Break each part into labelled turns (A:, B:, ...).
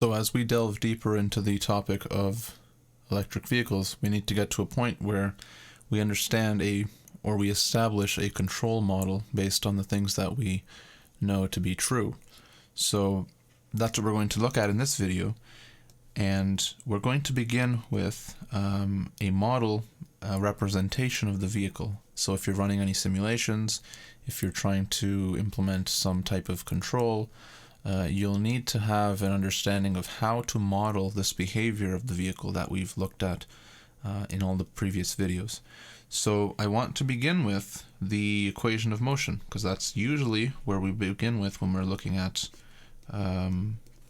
A: So as we delve deeper into the topic of electric vehicles, we need to get to a point where we understand or we establish a control model based on the things that we know to be true. So that's what we're going to look at in this video, and we're going to begin with a model representation of the vehicle. So if you're running any simulations, if you're trying to implement some type of control, you'll need to have an understanding of how to model this behavior of the vehicle that we've looked at in all the previous videos. So I want to begin with the equation of motion, because that's usually where we begin with when we're looking at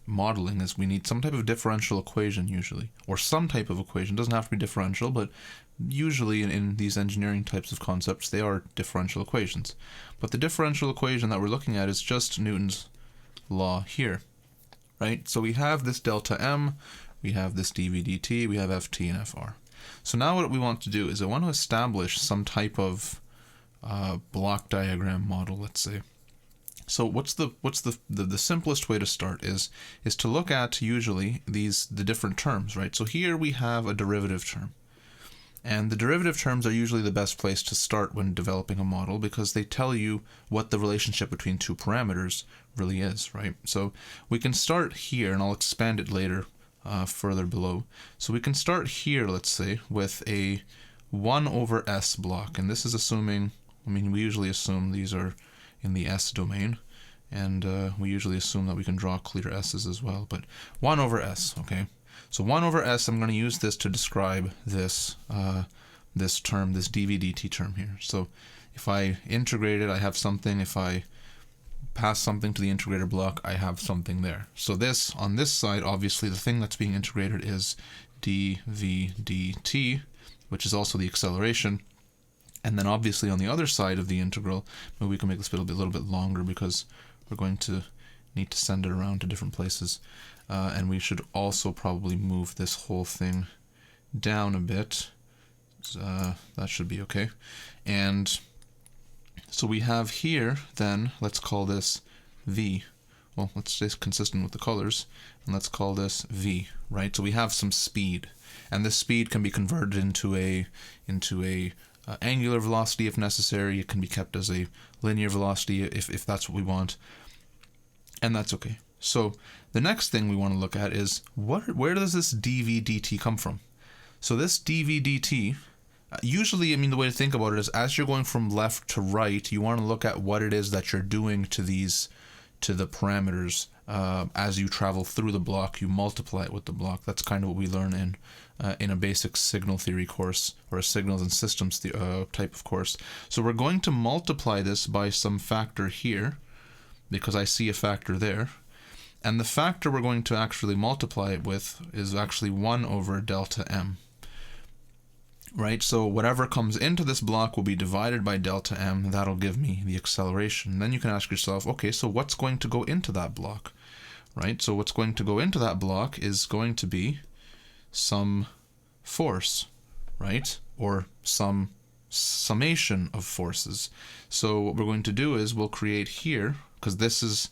A: modeling. Is we need some type of differential equation usually, or some type of equation. It doesn't have to be differential, but usually in these engineering types of concepts they are differential equations. But the differential equation that we're looking at is just Newton's law here, right? So we have this delta m, we have this dv dt, we have ft and fr. So now what we want to do is I want to establish some type of block diagram model, let's say. So what's the simplest way to start is to look at usually the different terms, right? So here we have a derivative term. And the derivative terms are usually the best place to start when developing a model, because they tell you what the relationship between two parameters really is, right? So we can start here, and I'll expand it later further below. So we can start here, let's say, with a 1 over s block. And this is assuming, we usually assume these are in the s domain. And we usually assume that we can draw clear s's as well. But 1 over s, okay? So 1 over s, I'm going to use this to describe this this term, this dv dt term here. So if I integrate it, I have something. If I pass something to the integrator block, I have something there. So this, on this side, obviously the thing that's being integrated is dv dt, which is also the acceleration. And then obviously on the other side of the integral, maybe we can make this a little bit longer because we're going to need to send it around to different places. And we should also probably move this whole thing down a bit. That should be okay. And so we have here, then, let's call this V. Well, let's stay consistent with the colors, and let's call this V, right? So we have some speed, and this speed can be converted into a angular velocity if necessary. It can be kept as a linear velocity if that's what we want, and that's okay. So the next thing we want to look at is where does this dv dt come from? So this dv dt, usually, the way to think about it is as you're going from left to right, you want to look at what it is that you're doing to the parameters. As you travel through the block, you multiply it with the block. That's kind of what we learn in a basic signal theory course, or a signals and systems type of course. So we're going to multiply this by some factor here, because I see a factor there. And the factor we're going to actually multiply it with is actually 1 over delta m. Right, so whatever comes into this block will be divided by delta m. That'll give me the acceleration. Then you can ask yourself, okay, so what's going to go into that block? Right, so what's going to go into that block is going to be some force, right? Or some summation of forces. So what we're going to do is we'll create here, because this is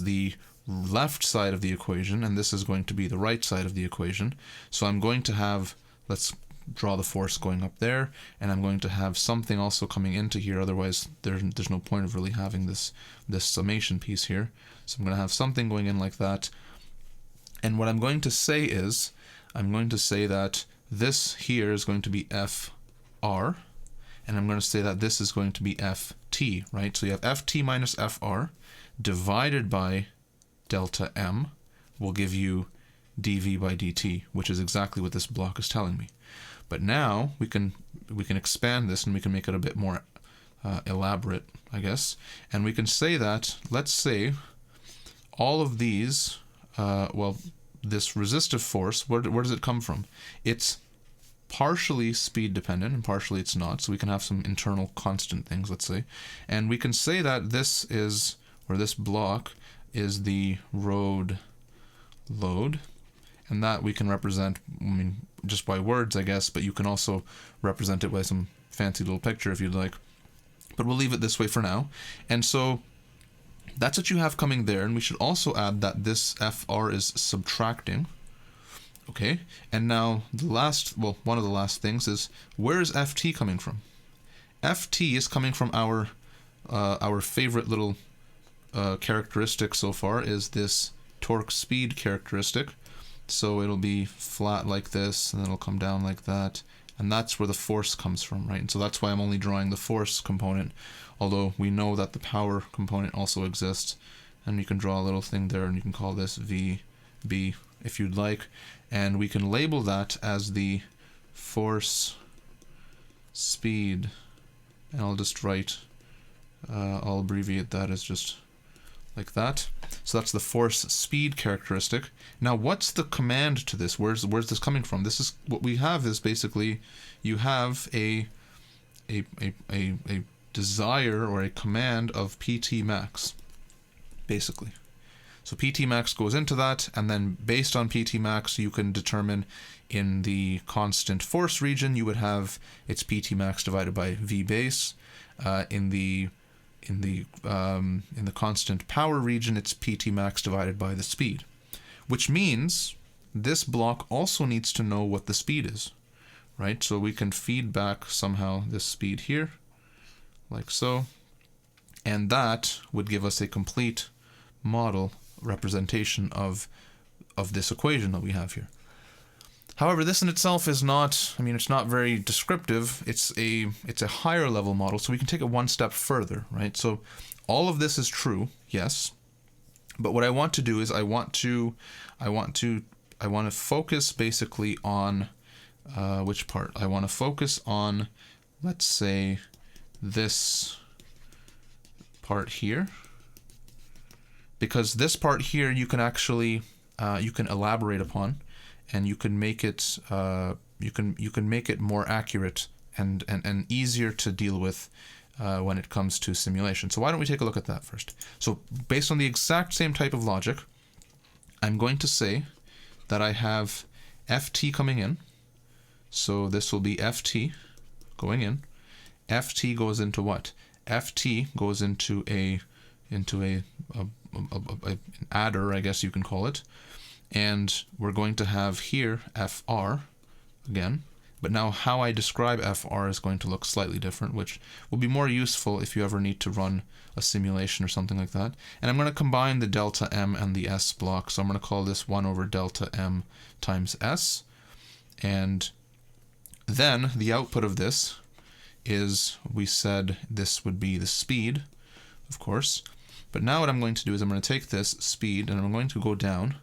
A: the left side of the equation, and this is going to be the right side of the equation. So I'm going to have, let's draw the force going up there, and I'm going to have something also coming into here, otherwise there's no point of really having this summation piece here. So I'm going to have something going in like that, and what I'm going to say is, I'm going to say that this here is going to be FR, and I'm going to say that this is going to be FT, right? So you have FT minus FR divided by delta M will give you dv by dt, which is exactly what this block is telling me. But now we can expand this, and we can make it a bit more elaborate, I guess. And we can say that, let's say, all of these, this resistive force, where does it come from? It's partially speed dependent and partially it's not. So we can have some internal constant things, let's say. And we can say that this is, or this block is the road load. And that we can represent, just by words, I guess, but you can also represent it by some fancy little picture if you'd like. But we'll leave it this way for now. And so That's what you have coming there, and we should also add that this FR is subtracting. Okay, and now the last, well, one of the last things is, where is FT coming from? FT is coming from our favorite little characteristic so far, is this torque speed characteristic. So it'll be flat like this, and then it'll come down like that, and that's where the force comes from, right? And so that's why I'm only drawing the force component, although we know that the power component also exists, and you can draw a little thing there, and you can call this VB if you'd like, and we can label that as the force speed, and I'll just write, I'll abbreviate that as just like that. So that's the force speed characteristic. Now what's the command to this? Where's this coming from? This is what we have, is basically you have a desire or a command of PT max, basically. So PT max goes into that, and then based on PT max you can determine in the constant force region you would have its PT max divided by V base. In the constant power region, it's PT max divided by the speed, which means this block also needs to know what the speed is, right? So we can feed back somehow this speed here, like so, and that would give us a complete model representation of this equation that we have here. However, this in itself is not, I mean, it's not very descriptive. It's a higher level model, so we can take it one step further, right? So all of this is true, yes, but what I want to do is I want to focus basically on which part? I want to focus on, let's say, this part here, because this part here you can actually you can elaborate upon, and you can make it you can make it more accurate and easier to deal with when it comes to simulation. So why don't we take a look at that first? So based on the exact same type of logic, I'm going to say that I have FT coming in. So this will be FT going in. FT goes into what? FT goes into an adder, I guess you can call it. And we're going to have here FR again, but now how I describe FR is going to look slightly different, which will be more useful if you ever need to run a simulation or something like that. And I'm going to combine the delta M and the S block, so I'm going to call this 1 over delta M times S, and then the output of this is, we said this would be the speed, of course, but now what I'm going to do is I'm going to take this speed and I'm going to go down,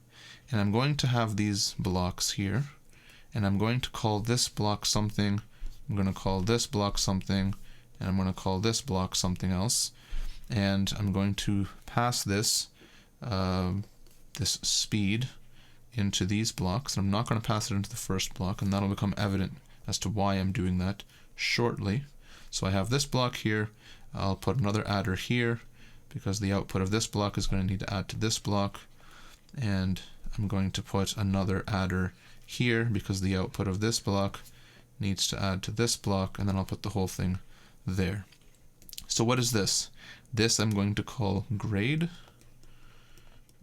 A: and I'm going to have these blocks here, and I'm going to call this block something, I'm going to call this block something, and I'm going to call this block something else, and I'm going to pass this this speed into these blocks, and I'm not going to pass it into the first block, and that'll become evident as to why I'm doing that shortly. So I have this block here, I'll put another adder here, because the output of this block is going to need to add to this block, and I'm going to put another adder here because the output of this block needs to add to this block, and then I'll put the whole thing there. So what is this? This I'm going to call grade.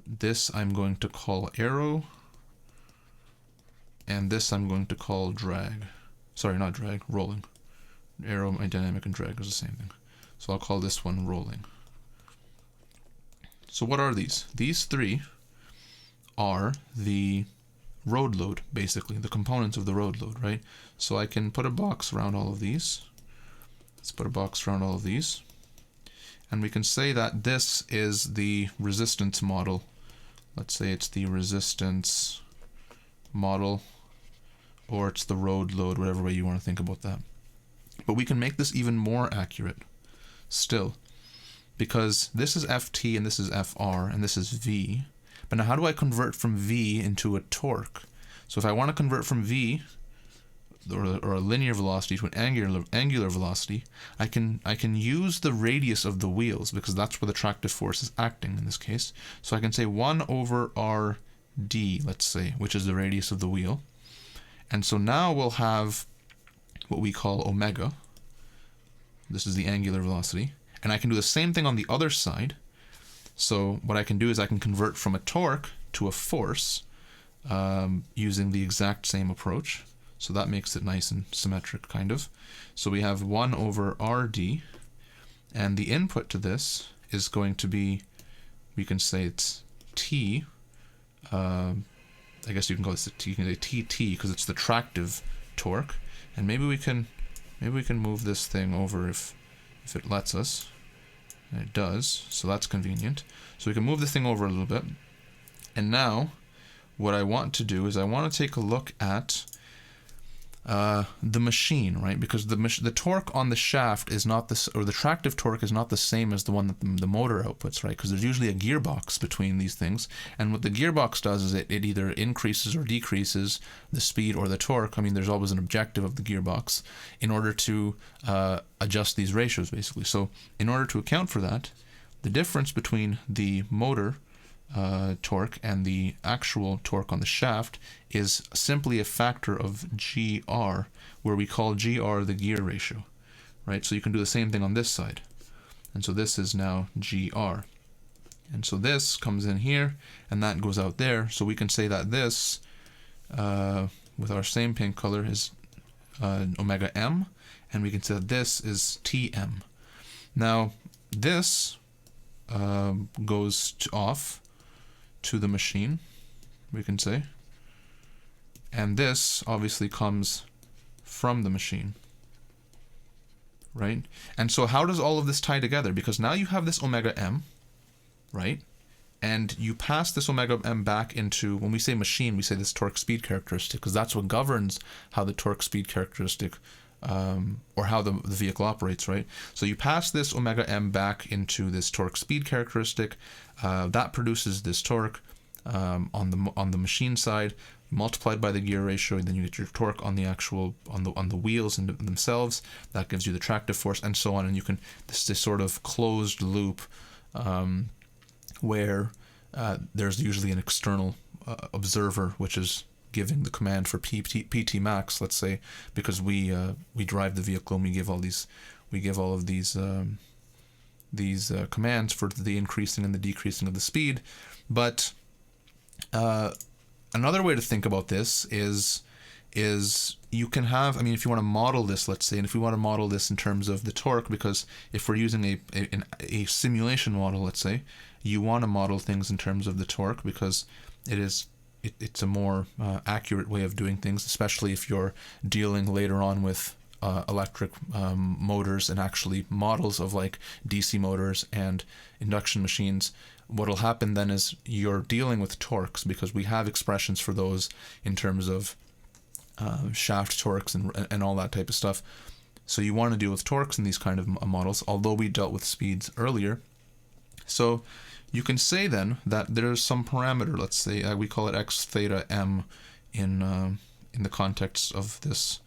A: This I'm going to call arrow. And this I'm going to call drag. Sorry, not drag, rolling. Arrow, my dynamic, and drag is the same thing. So I'll call this one rolling. So what are these? These three are the road load, basically, the components of the road load, right? So I can put a box around all of these. Let's put a box around all of these. And we can say that this is the resistance model. Let's say it's the resistance model, or it's the road load, whatever way you want to think about that. But we can make this even more accurate still, because this is FT and this is FR and this is V. But now how do I convert from V into a torque? So if I want to convert from V, or a linear velocity, to an angular velocity, I can use the radius of the wheels, because that's where the tractive force is acting in this case. So I can say 1 over RD, let's say, which is the radius of the wheel. And so now we'll have what we call omega. This is the angular velocity. And I can do the same thing on the other side. So what I can do is I can convert from a torque to a force using the exact same approach. So that makes it nice and symmetric, kind of. So we have 1 over RD, and the input to this is going to be, we can say it's T. I guess you can call this you can say TT because it's the tractive torque. And maybe we can move this thing over if it lets us. And it does, so that's convenient. So we can move this thing over a little bit. And now what I want to do is I want to take a look at the machine, right? Because the torque on the shaft is not this, or the tractive torque is not the same as the one that the motor outputs, right? Because there's usually a gearbox between these things, and what the gearbox does is it either increases or decreases the speed or the torque. I mean, there's always an objective of the gearbox in order to adjust these ratios, basically. So in order to account for that, the difference between the motor torque and the actual torque on the shaft is simply a factor of GR, where we call GR the gear ratio, right? So you can do the same thing on this side. And so this is now GR. And so this comes in here, and that goes out there. So we can say that this, with our same pink color, is omega M, and we can say that this is TM. Now, this goes off to the machine, we can say, and this obviously comes from the machine, right? And so how does all of this tie together? Because now you have this omega M, right? And you pass this omega M back into, when we say machine, we say this torque speed characteristic, because that's what governs how the torque speed characteristic or how the vehicle operates, right? So you pass this omega M back into this torque speed characteristic, that produces this torque on the machine side, multiplied by the gear ratio, and then you get your torque on the actual on the wheels themselves. That gives you the tractive force, and so on. And you can, this is a sort of closed loop where there's usually an external observer which is giving the command for PT max, let's say, because we drive the vehicle and we give all of these commands for the increasing and the decreasing of the speed. But another way to think about this is you can have, I mean, if you want to model this, let's say, and if we want to model this in terms of the torque, because if we're using a simulation model, let's say, you want to model things in terms of the torque because it's a more accurate way of doing things, especially if you're dealing later on with electric motors and actually models of like DC motors and induction machines. What'll happen then is you're dealing with torques, because we have expressions for those in terms of shaft torques and all that type of stuff. So you want to deal with torques in these kind of models, although we dealt with speeds earlier. So you can say then that there's some parameter, let's say we call it x theta m in the context of this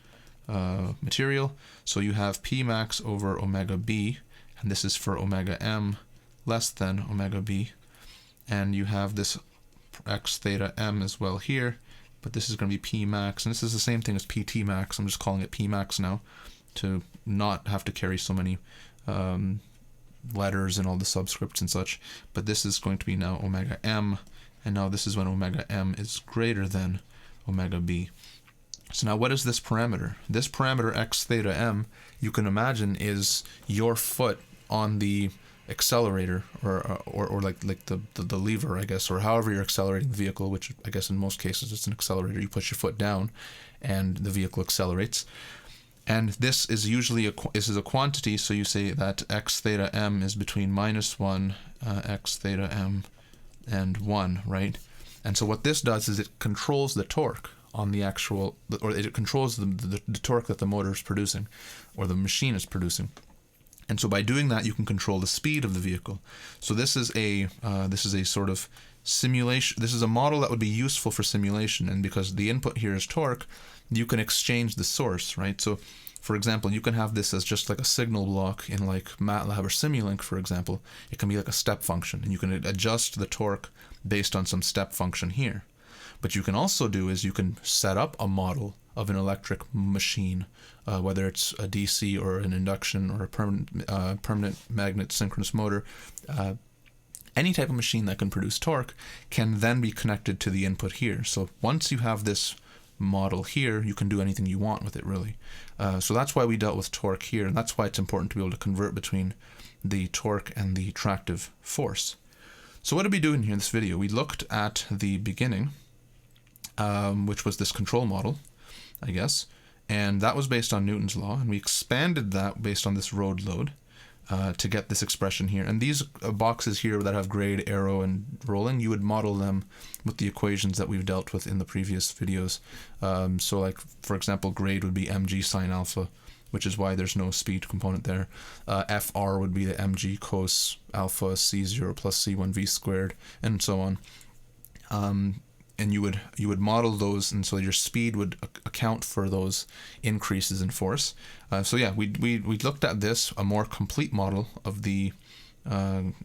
A: material. So you have P max over omega b, and this is for omega m less than omega b, and you have this x theta m as well here, but this is going to be P max, and this is the same thing as PT max. I'm just calling it P max now to not have to carry so many letters and all the subscripts and such. But this is going to be now omega m, and now this is when omega m is greater than omega b. So now what is this parameter? This parameter x theta m, you can imagine, is your foot on the accelerator or like the lever, I guess, or however you're accelerating the vehicle, which I guess in most cases it's an accelerator. You push your foot down and the vehicle accelerates. And this is usually a quantity, so you say that x theta m is between -1 x theta m and 1, right? And so what this does is it controls the torque on the actual, or it controls the torque that the motor is producing, or the machine is producing. And so by doing that, you can control the speed of the vehicle. So this is a sort of simulation. This is a model that would be useful for simulation, and because the input here is torque, you can exchange the source, right? So, for example, you can have this as just like a signal block in like MATLAB or Simulink, for example. It can be like a step function, and you can adjust the torque based on some step function here. But you can also do is you can set up a model of an electric machine, whether it's a DC or an induction or a permanent magnet synchronous motor, Any type of machine that can produce torque can then be connected to the input here. So once you have this model here, you can do anything you want with it, really. So that's why we dealt with torque here, and that's why it's important to be able to convert between the torque and the tractive force. So what did we do in here in this video? We looked at the beginning, which was this control model, I guess, and that was based on Newton's law, and we expanded that based on this road load to get this expression here. And these boxes here that have grade, arrow, and rolling, you would model them with the equations that we've dealt with in the previous videos. So like, for example, grade would be mg sine alpha, which is why there's no speed component there. Fr would be the mg cos alpha c0 plus c1v squared, and so on. And you would model those, and so your speed would account for those increases in force. So yeah, we looked at this, a more complete model of the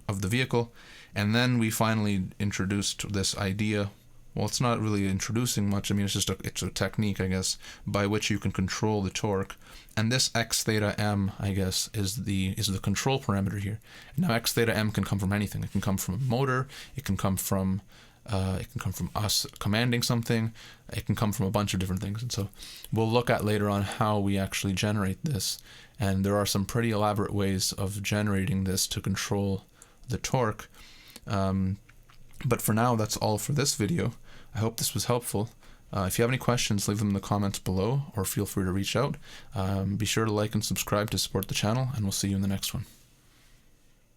A: vehicle, and then we finally introduced this idea. Well, it's not really introducing much. I mean, it's a technique, I guess, by which you can control the torque. And this x theta m, I guess, is the control parameter here. Now, x theta m can come from anything. It can come from a motor. It can come from us commanding something. It can come from a bunch of different things. And so we'll look at later on how we actually generate this. And there are some pretty elaborate ways of generating this to control the torque. But for now, that's all for this video. I hope this was helpful. If you have any questions, leave them in the comments below, or feel free to reach out. Be sure to like and subscribe to support the channel, and we'll see you in the next one.